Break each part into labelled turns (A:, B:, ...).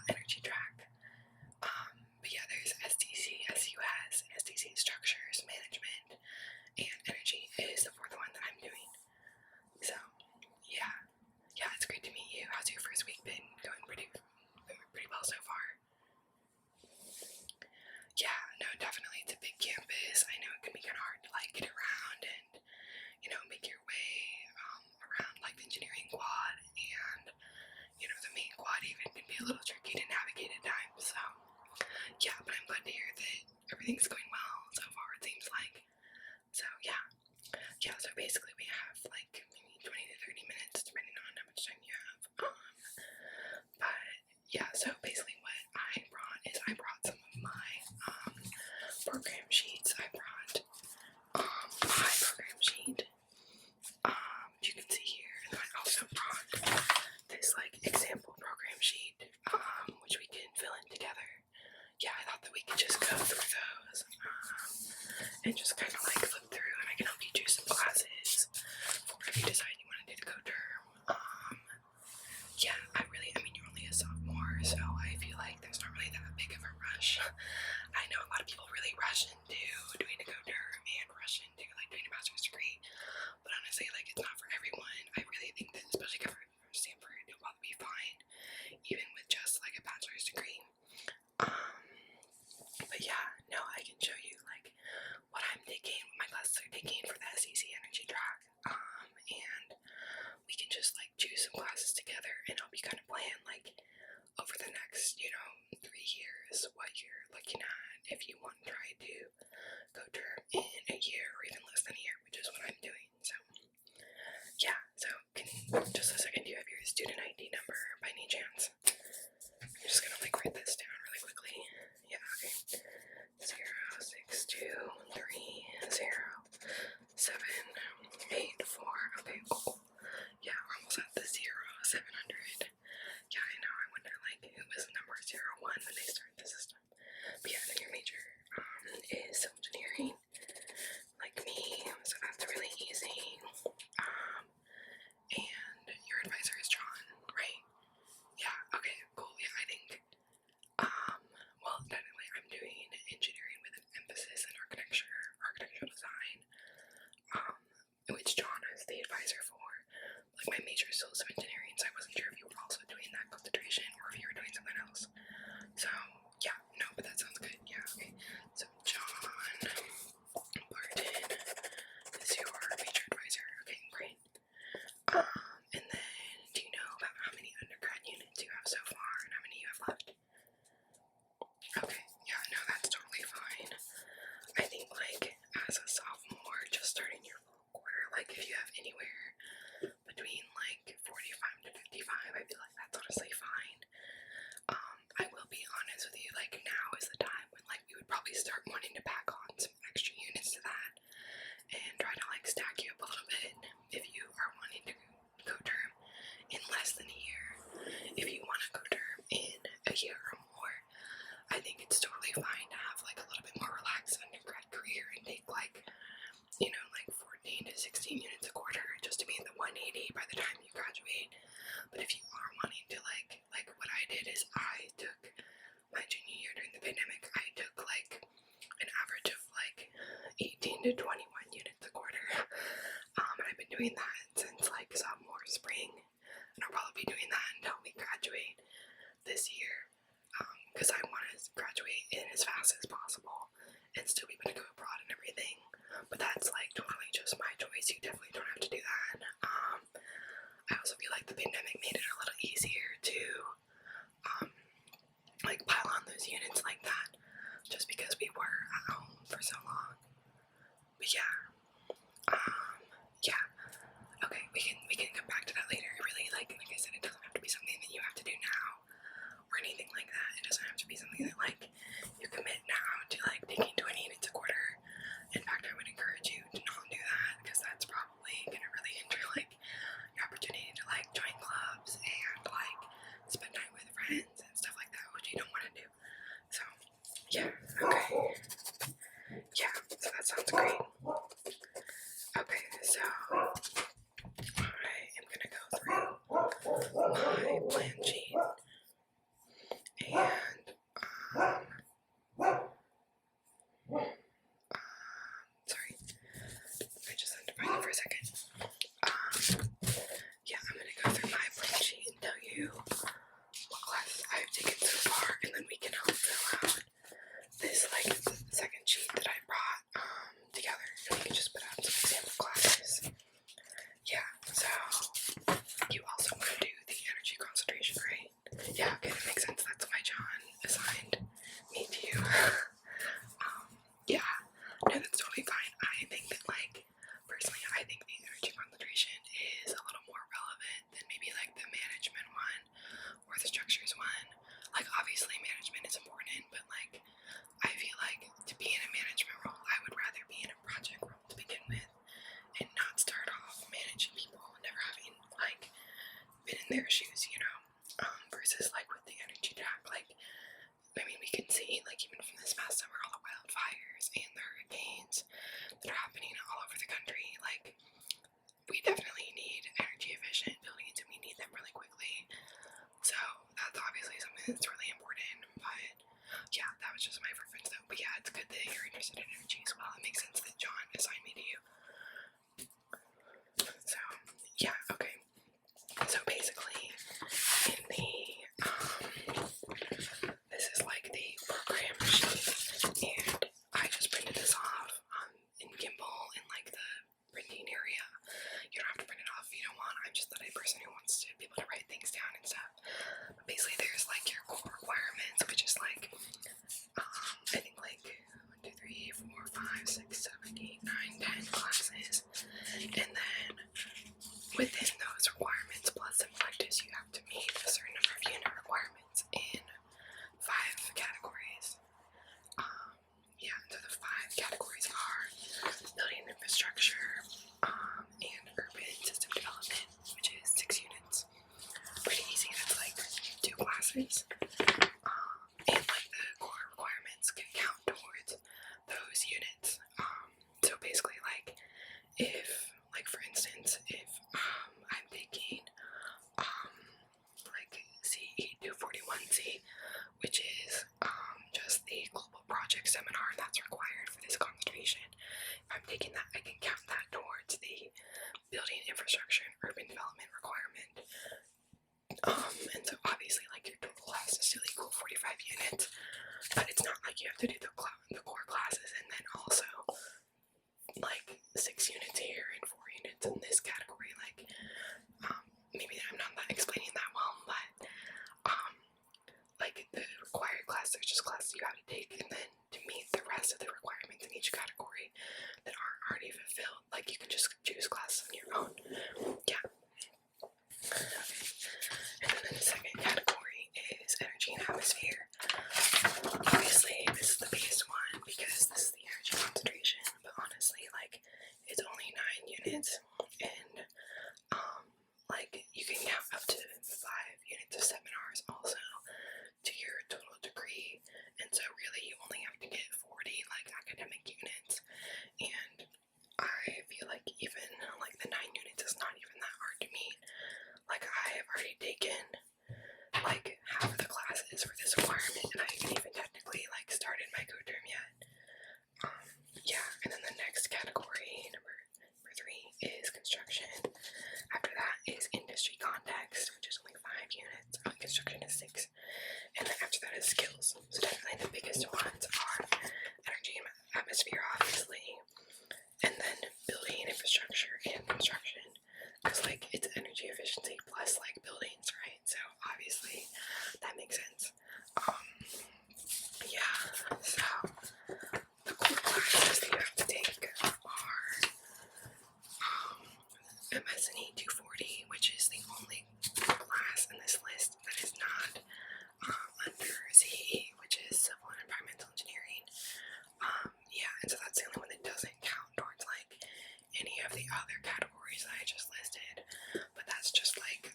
A: energy track. But yeah, there's STC, SUS, STC structures, management, and energy is the fourth one that I'm doing. So yeah, it's great to meet you. How's your first week been? Going pretty well so far. Yeah, no, definitely it's a big campus. I know it can be kind of hard to like get around and make your way around like the engineering quad, and the main quad even can be a little tricky to navigate at times. So yeah, but I'm glad to hear that everything's going well so far, it seems like. So yeah, so basically we have like maybe 20 to 30 minutes depending on how much time you have. But yeah, so basically what I brought some of my program sheets. I brought my program sheet, you can see here, and then I also brought this like example program sheet, which we can fill in together. Yeah, I thought that we could just go through those, and just kind of like flip through, and I can help you choose some classes for if you decide you want to do the co-term. Yeah, I mean, you're only a sophomore, so I feel like there's not really that big of a rush. I know a lot of people really rush into doing a co-term and rush into like doing a master's degree, but honestly, like, it's not for everyone. I really think that, especially for Stanford, you'll probably be fine, even with just like a bachelor's degree. But yeah, no, I can show you like what I'm taking, what my classes are taking for the SEC energy track, and we can just like choose some classes together and help you kind of plan like over the next 3 years what you're looking at if you want to try to go term in a year or even less than a year, which is what I'm doing. So yeah, so just a second, do you have your student ID number by any chance? I'm just gonna like write this down really quickly. Yeah, okay. 0623078 4. Okay, cool. Yeah, we're almost at the 0700. Yeah, I know. I wonder like who was number 01 when they started the system. But yeah, then your major is civil engineering, like me, so that's really easy. And your advisor is John, right? Yeah, okay, cool. Yeah, I think well, technically I'm doing engineering with an emphasis in architectural design, which John is the advisor for. Like, my major is still civil engineering, so I wasn't sure if you were also doing that concentration or if you were doing something else. So yeah, no, but that sounds good. Yeah, okay. So John Barton is your major advisor. Okay, great. And then do you know about how many undergrad units you have so far and how many you have left? Okay, yeah, no, that's totally fine. I think like as a sophomore, just starting your fall quarter, like if you have anywhere between like 45 to 55, I feel like that's honestly fine. I will be honest with you, like now is the time when like we would probably start wanting to pack on some extra units to that and try to like stack you up a little bit if you are wanting to go term in less than a year. If you want to go term in a year or more, I think it's totally fine to have like a little bit more relaxed undergrad career and take like 14 to 16 units a quarter just to be in the 180 by the time you graduate. But if you are wanting to like what I did is I took my junior year during the pandemic, I took like an average of like 18 to 21 units a quarter. And I've been doing that since like sophomore spring, and I'll probably be doing that until we graduate this year, because I want to graduate in as fast as possible and still be able to go abroad and everything. But that's like totally just my choice. You definitely don't have to do that. I also feel like the pandemic made it a little easier to like pile on those units like that, just because we were at home for so long. But yeah, okay, we can come back to that later. It really, like I said, it doesn't have to be something that you have to do now or anything like that. It doesn't have to be something that like you commit now to like taking 20 units a quarter. In fact, I would encourage you to not do that, because that's probably gonna really hinder like your opportunity to like join clubs and like spend time with friends and stuff like that, which you don't want to do. So yeah, okay. Yeah, so that sounds great. Okay, so I am gonna go through my plan sheet obviously management is important, but like I feel like to be in a management role, I would rather be in a project role to begin with and not start off managing people, never having like been in their shoes, you know, versus like with the energy tech, like, I mean, we can see, like, even from this past summer, all the wildfires and the hurricanes that are happening all over the country, like, we definitely need energy efficient buildings and we need them really quickly, so that's obviously something that's really important, but yeah, that was just my preference though, but yeah, it's good that you're interested in energy as well. It makes sense that John assigned me to you. So, yeah, okay. So basically, in the, this is like the program sheet, and I just printed this off in Gimbal in like the printing area. You don't have to print it off if you don't want. I'm just that person who wants to be able to write things down and stuff. But basically, there's like your core requirements, which is like, I think like 1, 2, 3, 4, 5, 6, 7, 8, 9, 10 classes, and then within those requirements plus some electives, you have to meet a certain number of unit requirements in 5 categories. Yeah, so the 5 categories are building infrastructure and urban system development, which is 6 units. Pretty easy, that's like 2 classes. And like the core requirements can count towards those units. So basically, like, if, like, for instance, if I'm taking like CE241C, which is just the global project seminar that's required for this concentration, if I'm taking that, I can count that towards the building infrastructure and urban development requirement. And so obviously, like, your total class is still equal 45 units, but it's not like you have to do the core classes and then also like 6 units here and 4 units in this category. Like, maybe I'm not explaining that well, but like the required class, there's just classes you have to take, and then to meet the rest of the requirements in each category that aren't already fulfilled, like, you can just choose classes on your own. Yeah. Okay. And then the second category is energy and atmosphere. Obviously, this is the biggest one because this is the energy concentration, but honestly, like, it's only 9 units, and like, you can count up to 5 units of seminars also to your total degree, and so really you only have to get 40 like academic units, and I feel like even like the 9 units is not even that hard to meet. Like, I have already taken like half of the classes for this requirement, and I haven't even technically like started my co-term yet. Yeah, and then the next category, number 3, is construction. After that is industry context, which is only 5 units. Construction is 6. And then after that is skills. So definitely the biggest ones are energy and atmosphere, obviously. And then building infrastructure and construction. Because, like, it's energy efficiency plus, like, buildings, right? So obviously that makes sense. Yeah, so the core classes that you have to take are MSNE 240, which is the only class in this list that is not under CE, which is civil and environmental engineering. Yeah, and so that's the only one that doesn't count towards like any of the other categories that I just listed. But that's just like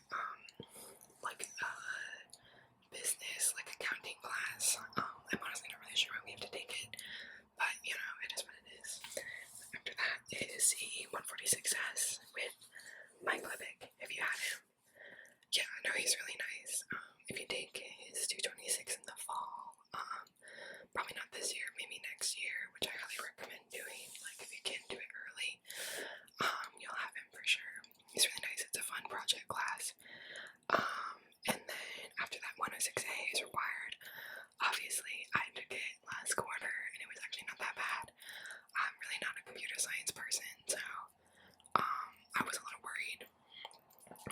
A: business, like accounting class. I'm honestly not really sure why we have to take it, but you know, it is what it is. After that is CE 146S with Mike Levick, if you had him. Yeah, no, he's really nice. If you take his 226 in the fall, probably not this year, maybe next year, which I highly recommend doing. Like, if you can do it early, you'll have him for sure. He's really nice. It's a fun project class. And then after that, 106A is required. Obviously, I took it last quarter, and it was actually not that bad. I'm really not a computer science person, so I was a little worried.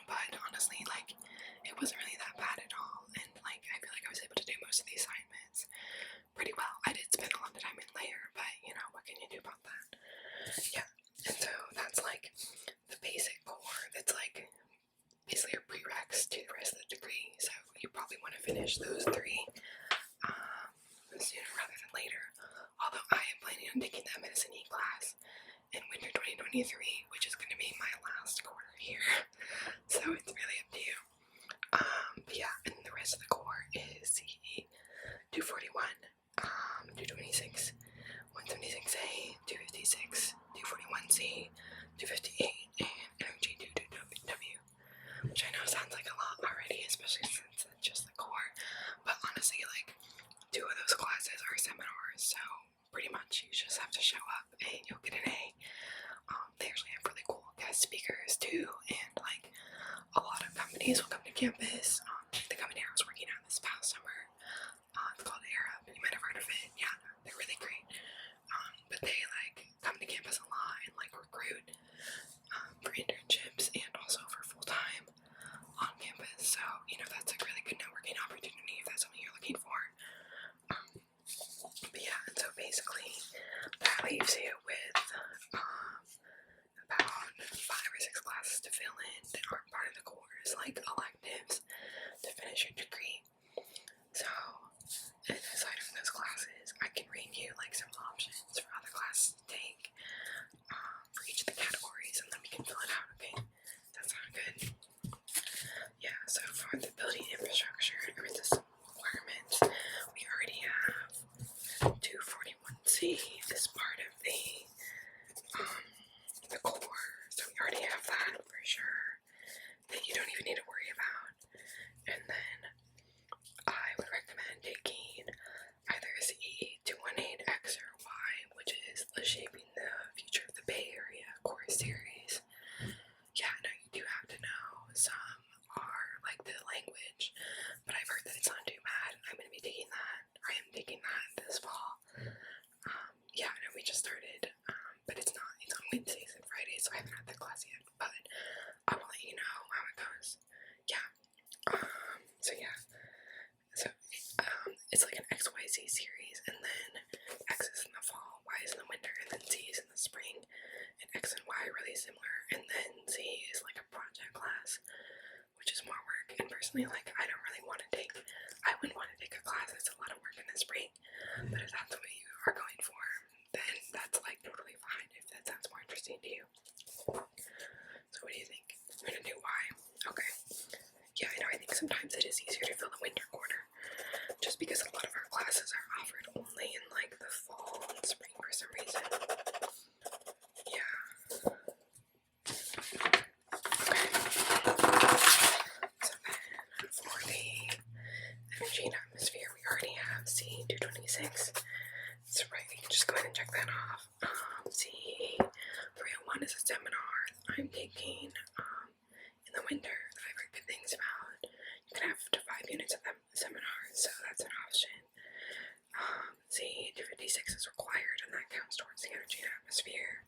A: But honestly, like, it wasn't really that bad at all, and like, I feel like I was able to do most of the assignments pretty well. I did spend a lot of time in layer, but you know, what can you do about that? Yeah, and so that's like the basic core. That's like basically a prereqs to the rest of the degree, so you probably want to finish those 3 sooner rather than later. Although I am planning on taking the medicine E class in winter 2023, which is going to be my last quarter here. So it's really up to you. But yeah, and the rest of the core is CE 241, 226, 176A, 256, 241C, 258, and energy 22W. Which I know sounds like a lot already, especially since it's just the core. But honestly, like, 2 of those classes are seminars, so pretty much you just have to show up and you'll get an A. They actually have really cool guest speakers too, and like a lot of companies will come to campus. The company I was working at this past summer, it's called Arab. You might have heard of it. Yeah, they're really great. But they like come to campus a lot and like recruit for internships and also for full time on campus. So that's a really good networking opportunity if that's something you're looking for. But yeah, and so basically that leaves you with about 5 or 6 classes to fill in that aren't part of the course, like electives, to finish your degree. So, and aside from those classes, I can read you like some options for other classes to take for each of the categories, and then we can fill it out, okay? Does that sound good? Yeah, so for the building infrastructure and system requirements, we already have 241C as part of the core, so we already have that for sure, that you don't even need to worry about. And then I would recommend taking either CE 218X or Y, which is the Shaping the Future of the Bay Area course series. Yeah, no, you do have to know some are like the language, but I've heard that it's not too bad. I'm going to be taking that. I am taking that this fall. Yeah, no, we just started, but it's on Wednesdays and Fridays, so I haven't had the class yet, but I will let you know how it goes. Yeah, so it's like an XYZ series, and then X is in the fall, Y is in the winter, and then Z is in the spring, and X and Y are really similar, and then Z is like a project class, which is more work, and personally, like, I wouldn't want to take a class that's a lot of work in the spring, but if that's what you are going for, then that's like totally fine if that sounds more interesting to you. So what do you think? I'm gonna do Y. Okay. Yeah, I think sometimes it is easier to fill the winter quarter, just because a lot of our classes are offered only in like the fall and spring for some reason. Yeah. Okay. So then for the energy and atmosphere, we already have C226. That's right, we can just go ahead and check that off. C301 is a seminar I'm taking in the winter that I've heard good things about. You can have up to 5 units of them seminars, so that's an option. C256 is required, and that counts towards the energy and atmosphere.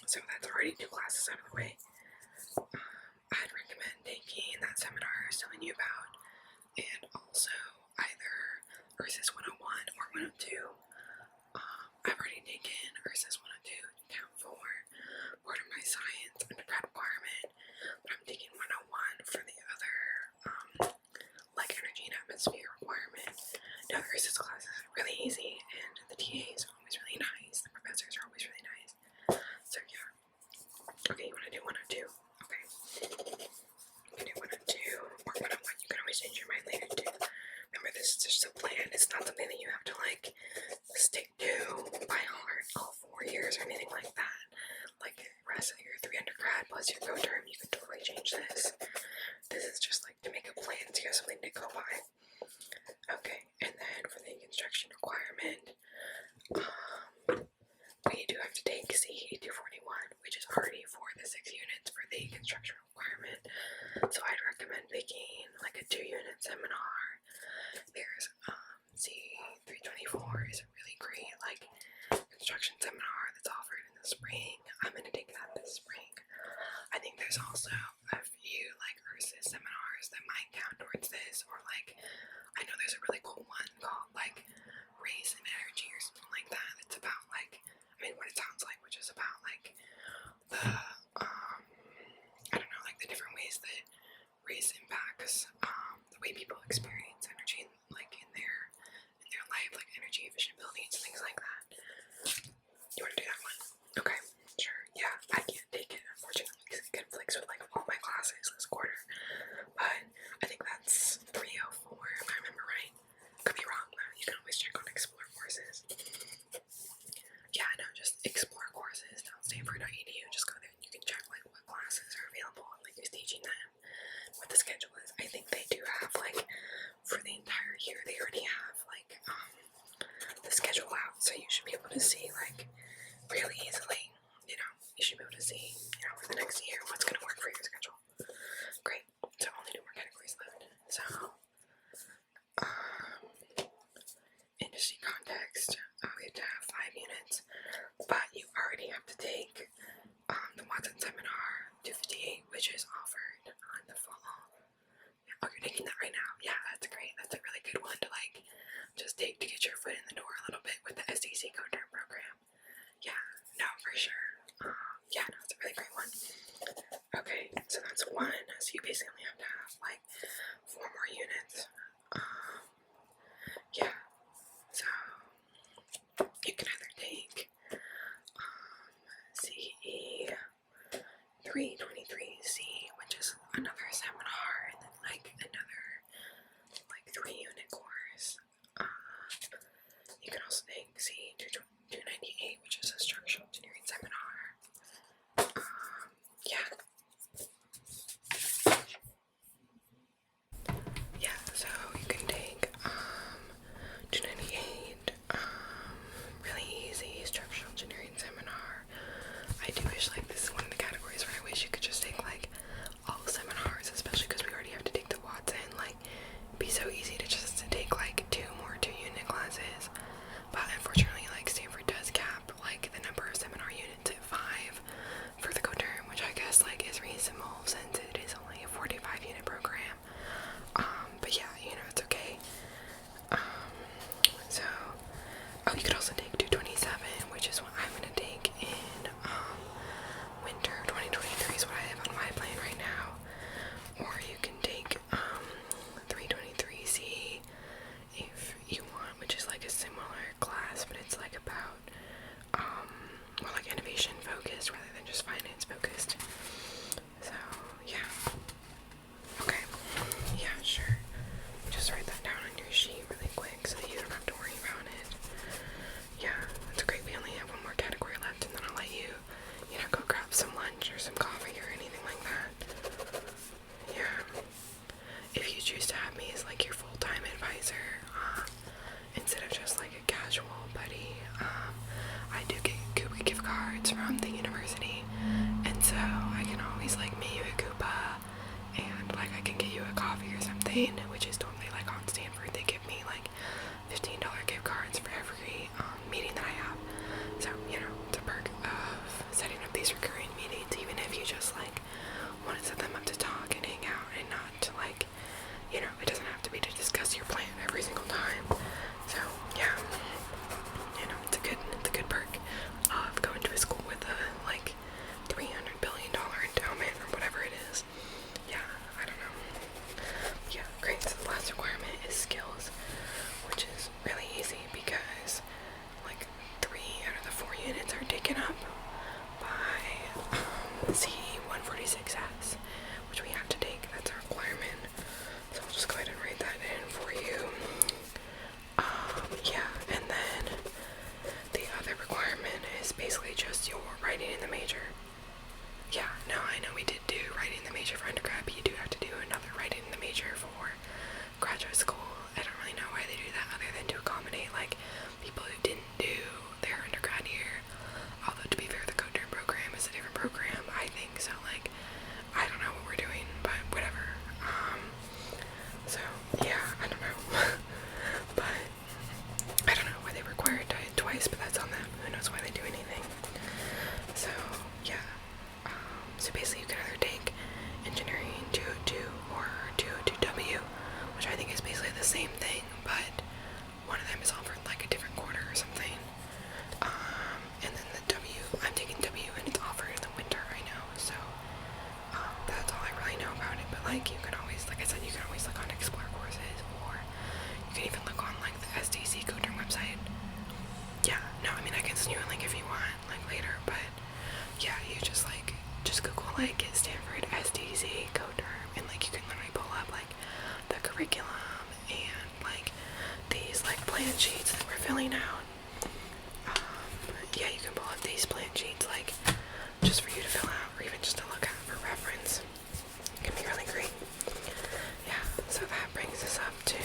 A: So that's already 2 classes out of the way. I'd recommend taking that seminar I was telling you about, and also either Ursus 101 or 102. I've already taken Ursus 102 to count for part of my science undergrad requirement, but I'm taking 101 for the other, like energy and atmosphere requirement. Now, the Ursus classes are really easy, and the TAs are always really nice. The professors are always really nice. So yeah. Okay, you want to do 102? Okay. You can do 102 or 101. You can always change your mind later too. Remember, this is just a plan. It's not something that you have to like stick to by heart all 4 years or anything like that. Like the rest of your 3 undergrad plus your co-term, you can totally change this. This is just like to make a plan so you have something to go by. Okay, and then for the construction requirement, we do have to take CE241, which is already for the 6 units for the construction requirement. So I'd recommend taking like a 2-unit seminar. There's C324 is a really great like construction seminar that's offered in the spring. I'm gonna take that this spring. I think there's also a few like Ursus seminars that might count towards this, or like I know there's a really cool one called like Race and Energy or something like that. It's about like, I mean, what it sounds like, which is about like the I don't know, like the different ways that race impacts the way people experience energy like in their here they already have like the schedule out, so you should be able to see like really easily. You know, you should be able to see, you know, for the next year what's gonna work for your schedule. Great. So only 2 more categories left. So industry context, we have to have 5 units, but you already have to take the Watson seminar 258, which is offered on the fall. Oh, you're taking that right now? Yeah, that's great. That's a really good one to like just take to get your foot in the door a little bit with the SDC co-term program. Yeah, no, for sure. Yeah, no, it's a really great one. Okay, so that's 1. So you basically have to have like 4 more units. Yeah, so you can either take CE 323C, which is another seminar, and then like another like 3-unit course. You can also take CE 298, which is a structural engineering seminar. Yeah. Yeah, so you can take 298, really easy structural engineering seminar. I do wish like this is one of the categories where I wish you could just take like all seminars, especially because we already have to take the Watson. Like, it'd be so easy to just take like 2 more 2-unit classes. But unfortunately, like Stanford does cap like the number of seminar units at 5 for the co-term, which I guess like is reasonable since it is only a 45-unit program. But yeah, you know, it's okay. So, oh, you could also take 227, which is what I'm gonna take in winter 2023 is what I have on my plan right now. Or you can take 323C if you want, which is like a similar class, but it's like about more like innovation focused rather than just finance focused. So yeah. Okay. Yeah, sure. Just write that down on your sheet really quick so that you don't have to worry about it. Yeah, that's great. We only have 1 more category left, and then I'll let you, you know, go grab some lunch or some coffee or anything like that. Yeah. If you choose to have me as like your full-time advisor, instead of just like a casual buddy, I do get Coupa gift cards from the university, and so I can always like meet you at Coupa, and like I can get you a coffee or something, which is totally like on Stanford. They give me like $15 gift cards for every meeting that I have. So, you know, it's a perk of setting up these recurring meetings, even if you just like want to set them up to talk and hang out and not to like, you know, it doesn't have to be to discuss your plan every single time. So yeah, you know, it's a good perk of going to a school with a like $300 billion endowment or whatever it is. Yeah, I don't know. Yeah, great. So the last requirement is skills, which is really easy because like 3 out of the 4 units are taken up by CE 146S, which we have to take. That's a requirement. So I'll just go ahead and write that in for you. Yeah, and then the other requirement is basically just your writing in the major. Yeah, no, I know we did do writing in the major for undergrad, but you do have to do another writing in the major for graduate school. I don't really know why they do that other than to accommodate like people who didn't do their undergrad year. Although to be fair, the co-term program is a different program, I think, so like I don't know what we're doing, but whatever. So yeah, I don't know. But I don't know why they require it twice, but that's on them. Who knows why they do anything. So yeah. So basically you can either take engineering 202 or 202W, which I think is basically the same thing, but one of them is offered like a different quarter or something. And then the W, I'm taking W and it's offered in the winter, I know, so that's all I really know about it. But like you can always, like I said, you can always look on Explore courses, or you can even look on like the SDC co-term website. Yeah, no, I mean I can send you a link if you want, like later, but yeah, you just Google like Stanford SDC co-term, and like you can literally pull up like the curriculum and like these like plan sheets that we're filling out. Yeah, you can pull up these plan sheets like just for you to fill out, or even just to look at for reference. It can be really great. Yeah, so that brings us up to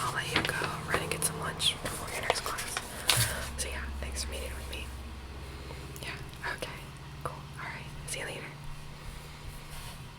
A: I'll let you go. Run and get some lunch before your